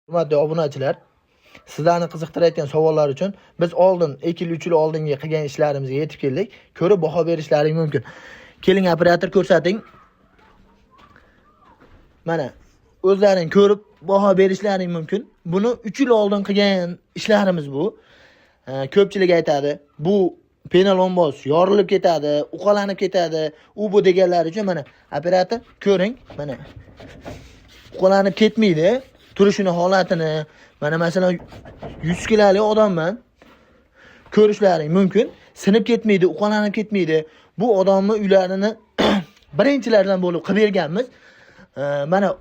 Hurmatli obunachilar, sizlarni qiziqtirayotgan savollar uchun biz oldin 2 yil 3 yil oldingi qilgan ishlarimizga yetib keldik. Ko'rib baho berishlaring mumkin. Keling, operator ko'rsating. Mana o'zlaring ko'rib baho berishlaring mumkin. Buni 3 yil oldin qilgan ishlarimiz bu. Ko'pchilik aytadi, bu penalomboz yorilib ketadi, uqalanib ketadi. U bu deganlar uchun mana operator ko'ring, mana uqalanib ketmaydi. Turishini holatini, mana masalan 100 kilolik odamman. Ko'rishlaring mumkin. Sinib ketmaydi, uqalanib ketmaydi. Bu odamni uylarini birinchilardan bo'lib qilib berganmiz. Mana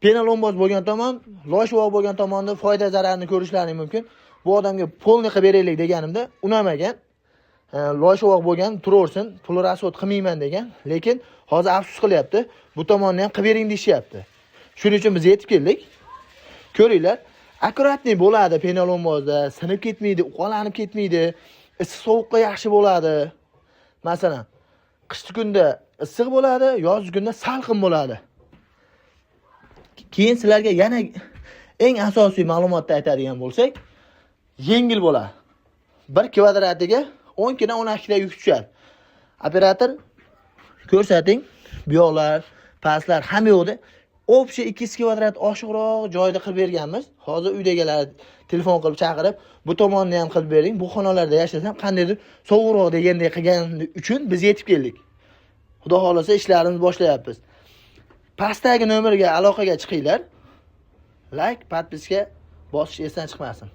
penalomboz bo'lgan tomon, loshvoq bo'lgan tomonni foyda zararni ko'rishlaring mumkin. Bu odamga polni qilib beraylik deganimda unamagan. Loshvoq bo'lgan, turaversin, pul rasvot qilmayman degan, lekin hozir afsus qilyapti. Bu tomonni ham qilib bering deyapti. Shuning uchun biz yetib keldik. Ko'ringlar, akkuratni bo'ladi penalombozda, sinib ketmaydi, uqalanib ketmaydi, issiq sovuqqa yaxshi bo'ladi. Masalan, qishki kunda issiq bo'ladi, yozgi kunda salqin bo'ladi. Keyin sizlarga yana eng asosiy ma'lumotni aytadigan bo'lsak, yengil bo'ladi. 1 kvadratiga 10 kg 12 kg yuk tushadi. Operator ko'rsating, bu yoqlar, pastlar hamma yo'qda. Общий 2 kvadrat oshiqroq joyda qilib berganmiz. Hozir uydagilar telefon qilib chaqirib, bu tomonni ham qilib bering. Bu xonalarda yashasam qandaydir sovuqroq degandek qilgani uchun biz yetib keldik. Xudo xolasa ishlarimizni boshlayapmiz. Pastdagi nomerga aloqaga chiqinglar. Like, podpiska bosish esdan chiqmasin.